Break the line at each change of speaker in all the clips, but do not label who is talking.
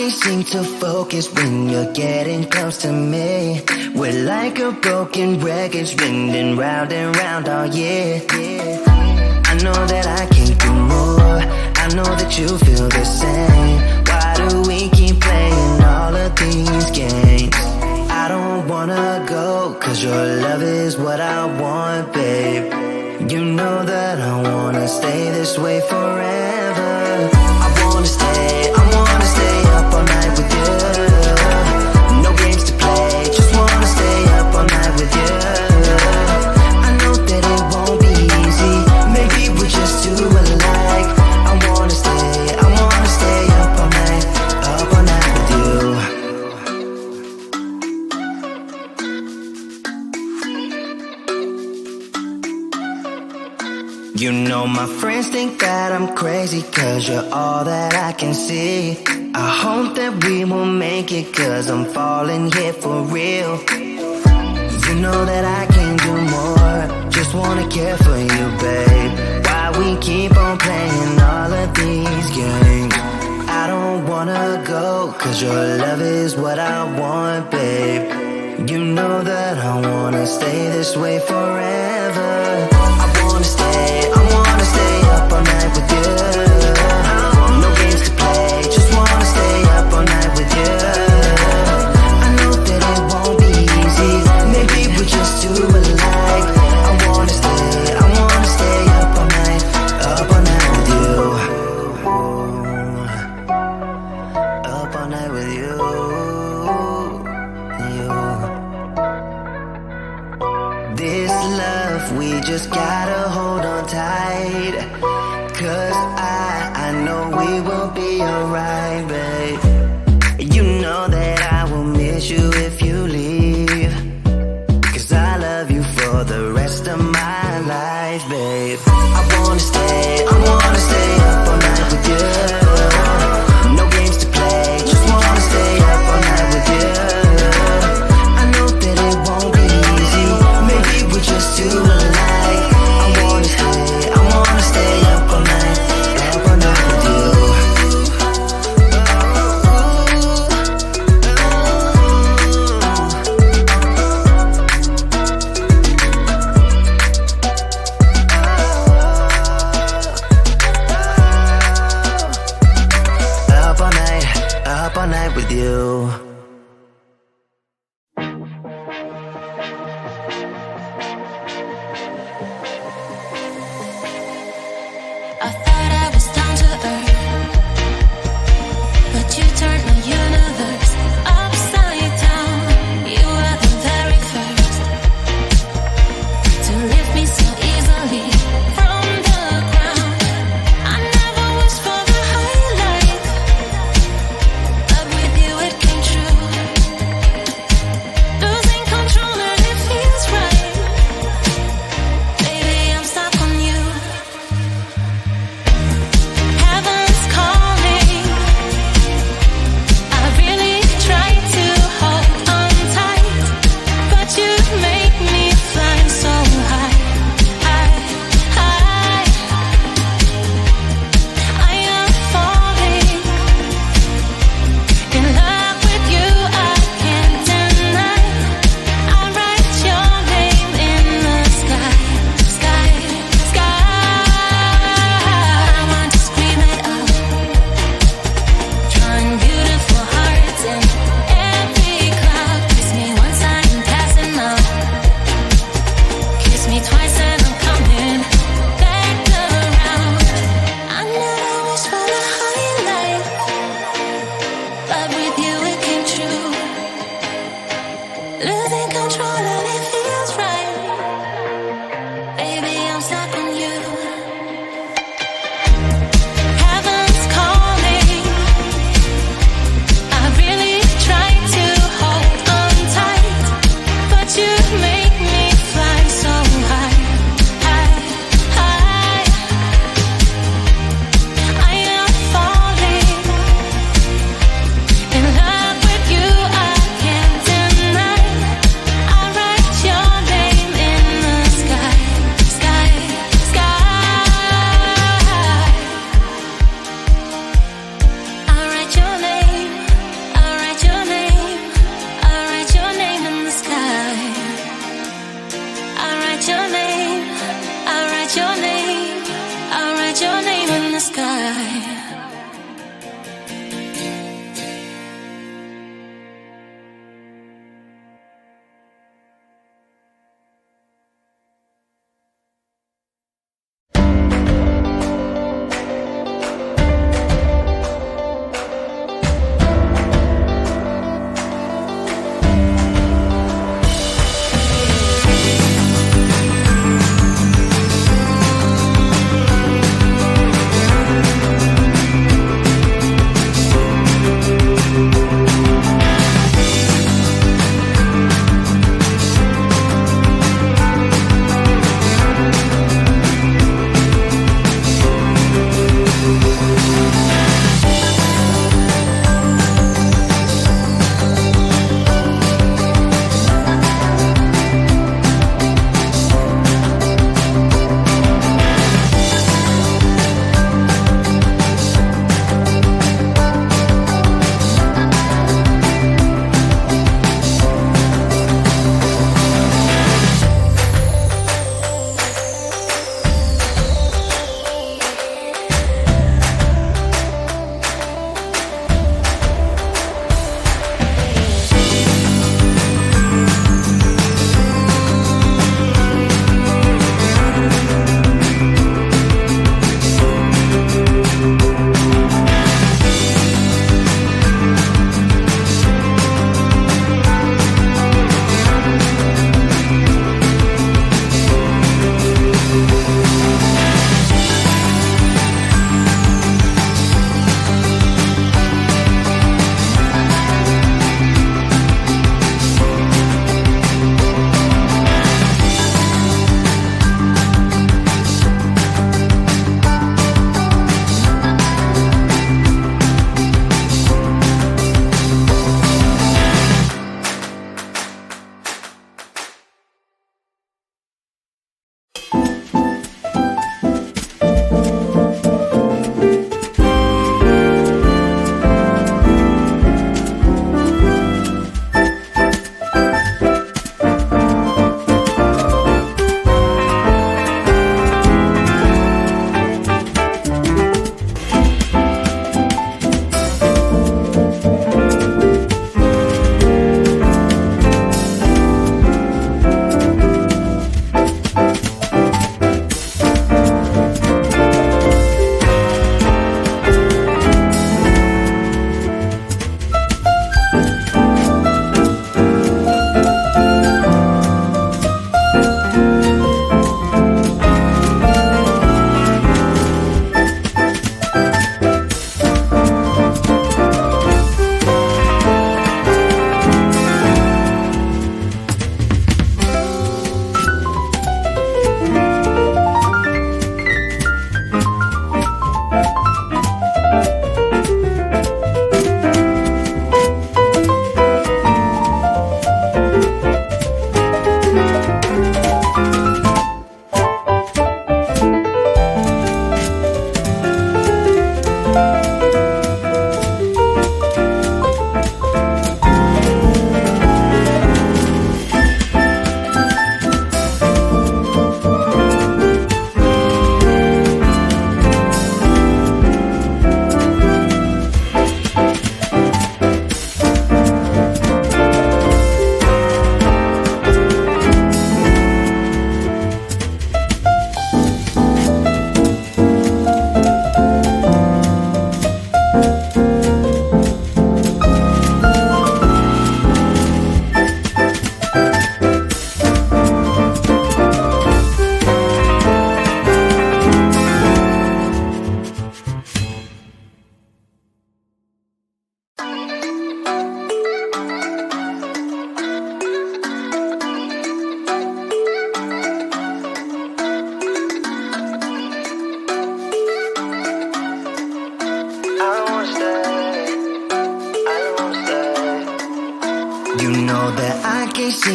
can't seem to focus when you're getting close to me. We're like a broken record spinning round and round all year. I know that I can't do more, I know that you feel the same. Why do we keep playing all of these games? I don't wanna go, cause your love is what I want, babe. You know that I wanna stay this way forever. I wanna stay up all night with you. No games to play, just wanna stay up all night with you. I know that it won't be easy, maybe we're just too alike. I wanna stay up all night with you. You know my friends think that I'm crazy, cause you're all that I can see. I hope that we will make it, cause I'm falling here for real. You know that I can't do more, just wanna care for you, babe. Why we keep on playing all of these games? I don't wanna go, cause your love is what I want, babe. You know that I wanna stay this way forever. I wanna stay up all night with you. No games to play, just wanna stay up all night with you. I know that it won't be easy, maybe we're just too alike. I wanna stay up all night with you. Up all night with you. This love, we just gotta hold on tight, cause I know we will be alright, babe. You know that I will miss you if you leave, cause I love you for the rest of my life, babe. I wanna stay up all night with you. No games to play, just wanna stay up all night with you. I know that it won't be easy, maybe we're just too alike. I wanna stay up all night with you.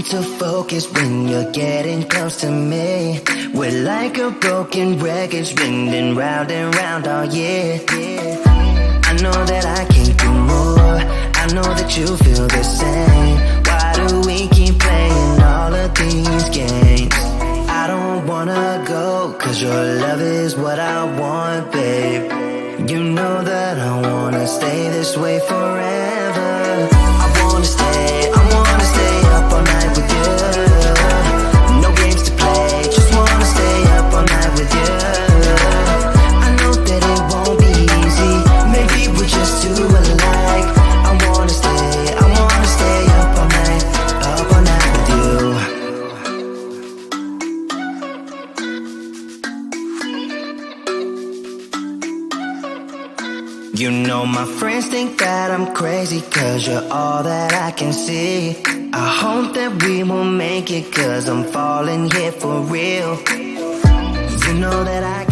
seem to focus when you're getting close to me. We're like a broken record spinning round and round all year. I know that I can't do more, I know that you feel the same. Why do we keep playing all of these games? I don't wanna go, cause your love is what I want, babe. You know that I wanna stay this way forever. I wanna stay up all night with you. No games to play, just wanna stay up all night with you. I know that it won't be easy, maybe we're just too alike. I wanna stay up all night with you. You know my friends think that I'm crazy, cause you're all that I can see. I hope that we will make it, cause I'm falling here for real. You know that I